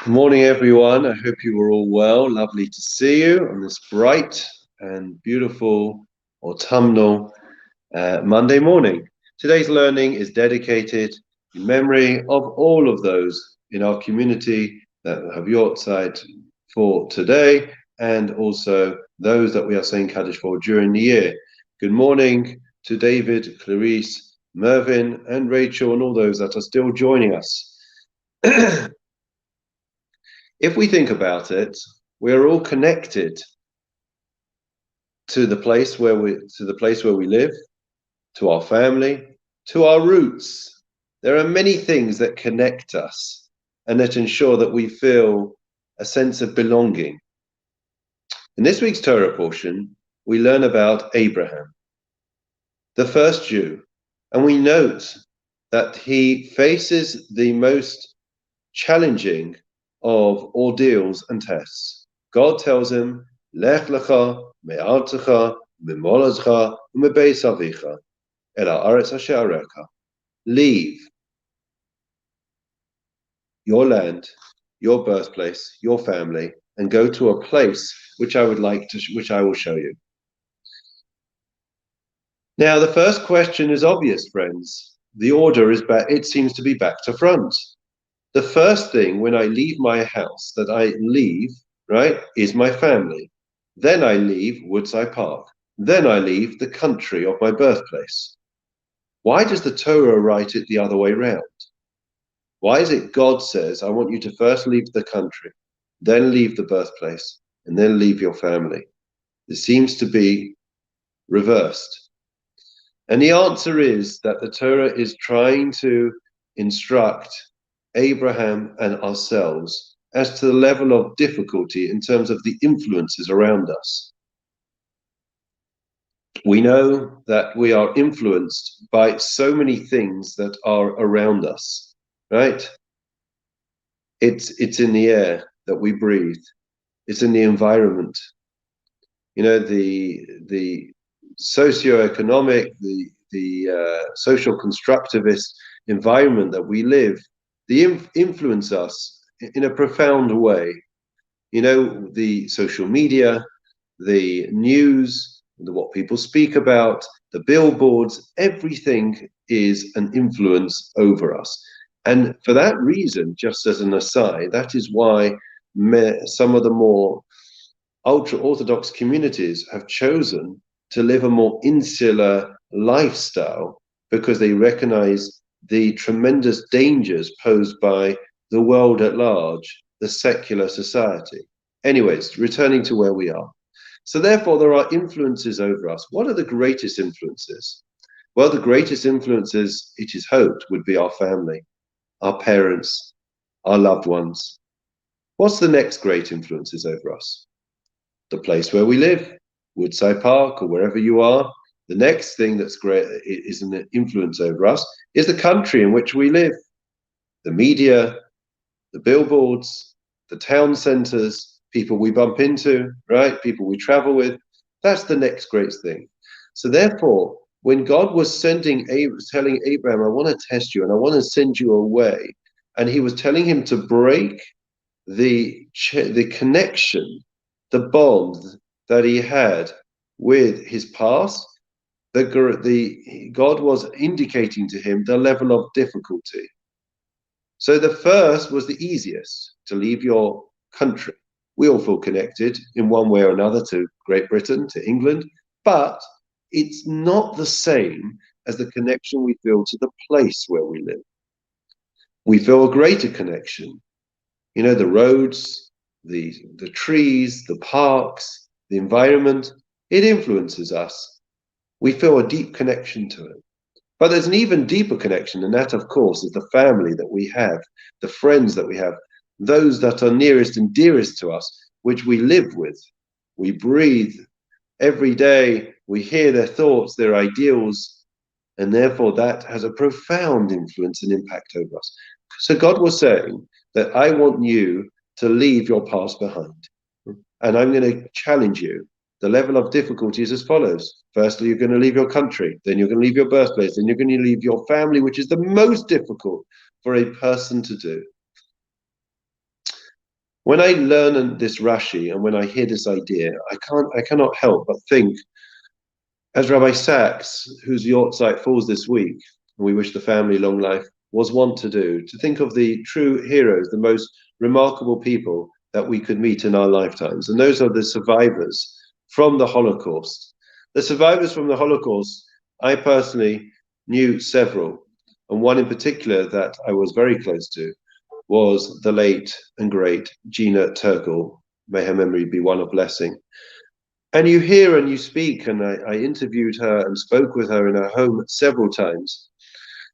Good morning, everyone. I hope you are all well. Lovely to see you on this bright and beautiful autumnal Monday morning. Today's learning is dedicated in memory of all of those in our community that have Yortzeit for today, and also those that we are saying Kaddish for during the year. Good morning to David, Clarice, Mervyn, and Rachel, and all those that are still joining us. If we think about it, we're all connected to the place where we live, to our family, to our roots. There are many things that connect us and that ensure that we feel a sense of belonging. In this week's Torah portion, we learn about Abraham, the first Jew, and we note that he faces the most challenging of ordeals and tests. God tells him, Lech lecha me'artecha me'molazcha u'mebeis avicha el ha'aretz asher arecha. Leave your land, your birthplace, your family, and go to a place which I will show you. Now, the first question is obvious, friends. The order is back. It seems to be back to front. The first thing when I leave my house that I leave, right, is my family. Then I leave Woodside Park. Then I leave the country of my birthplace. Why does the Torah write it the other way round? Why is it God says, I want you to first leave the country, then leave the birthplace, and then leave your family? It seems to be reversed. And the answer is that the Torah is trying to instruct Abraham and ourselves as to the level of difficulty in terms of the influences around us. We know that we are influenced by so many things that are around us, right? It's in the air that we breathe. It's in the environment. You know, the socioeconomic, the social constructivist environment that we live, they influence us in a profound way. You know, the social media, the news, what people speak about, the billboards, everything is an influence over us. And for that reason, just as an aside, that is why some of the more ultra-Orthodox communities have chosen to live a more insular lifestyle because they recognize the tremendous dangers posed by the world at large, the secular society. Anyways, returning to where we are. So therefore, there are influences over us. What are the greatest influences? Well, the greatest influences, it is hoped, would be our family, our parents, our loved ones. What's the next great influences over us? The place where we live, Woodside Park, or wherever you are. The next thing that's great is an influence over us is the country in which we live, the media, the billboards, the town centers, people we bump into, right? People we travel with. That's the next great thing. So therefore, when God was telling Abraham, I want to test you and I want to send you away, and he was telling him to break the connection, the bond that he had with his past, God was indicating to him the level of difficulty. So the first was the easiest, to leave your country. We all feel connected in one way or another to Great Britain, to England, but it's not the same as the connection we feel to the place where we live. We feel a greater connection. You know, the roads, the trees, the parks, the environment, it influences us. We feel a deep connection to it. But there's an even deeper connection, and that, of course, is the family that we have, the friends that we have, those that are nearest and dearest to us, which we live with. We breathe every day, we hear their thoughts, their ideals, and therefore that has a profound influence and impact over us. So God was saying that I want you to leave your past behind, and I'm going to challenge you. The level of difficulty is as follows. Firstly, you're going to leave your country, then you're going to leave your birthplace, then you're going to leave your family, which is the most difficult for a person to do. When I learn this Rashi and when I hear this idea, I cannot help but think, as Rabbi Sachs, whose yahrzeit falls this week, and we wish the family long life, was wont to do, to think of the true heroes, the most remarkable people that we could meet in our lifetimes. And those are the survivors from the Holocaust. The survivors from the Holocaust, I personally knew several, and one in particular that I was very close to was the late and great Gina Turkel. May her memory be one of blessing. And you hear and you speak, and I interviewed her and spoke with her in her home several times.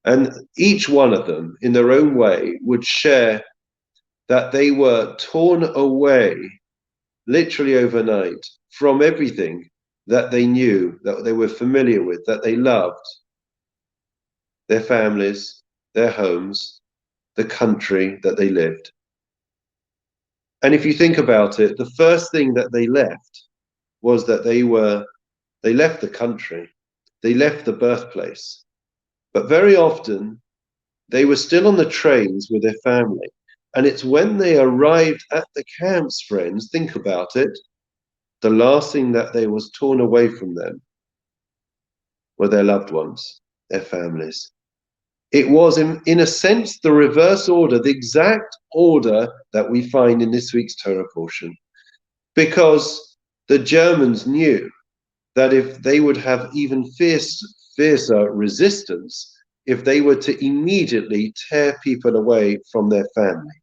And each one of them, in their own way, would share that they were torn away, literally overnight, from everything that they knew, that they were familiar with, that they loved, their families, their homes, the country that they lived. And if you think about it, the first thing that they left was that they left the country, they left the birthplace, but very often they were still on the trains with their family. And it's when they arrived at the camps, friends, think about it, the last thing that they was torn away from them were their loved ones, their families. It was, in a sense, the reverse order, the exact order that we find in this week's Torah portion. Because the Germans knew that if they would have even fiercer resistance, if they were to immediately tear people away from their family.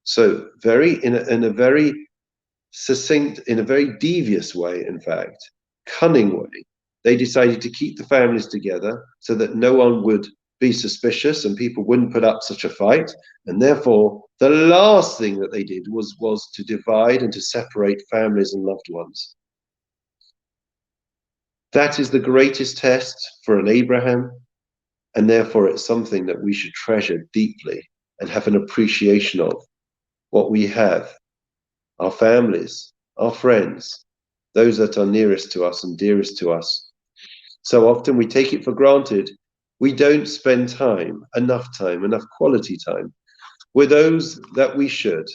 So in a very succinct, in a very devious way, in fact, cunning way, they decided to keep the families together so that no one would be suspicious and people wouldn't put up such a fight. And therefore, the last thing that they did was to divide and to separate families and loved ones. That is the greatest test for an Abraham, and therefore it's something that we should treasure deeply and have an appreciation of what we have, our families, our friends, those that are nearest to us and dearest to us. So often we take it for granted. We don't spend enough quality time with those that we should,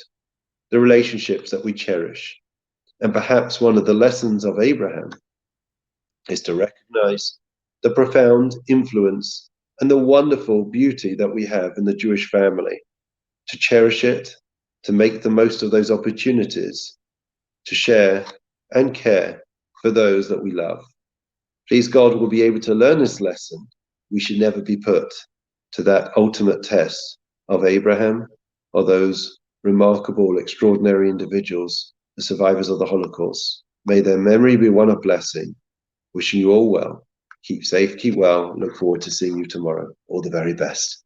the relationships that we cherish. And perhaps one of the lessons of Abraham is to recognize the profound influence and the wonderful beauty that we have in the Jewish family, to cherish it, to make the most of those opportunities, to share and care for those that we love. Please God, we'll be able to learn this lesson. We should never be put to that ultimate test of Abraham or those remarkable, extraordinary individuals, the survivors of the Holocaust. May their memory be one of blessing. Wishing you all well. Keep safe, keep well. Look forward to seeing you tomorrow. All the very best.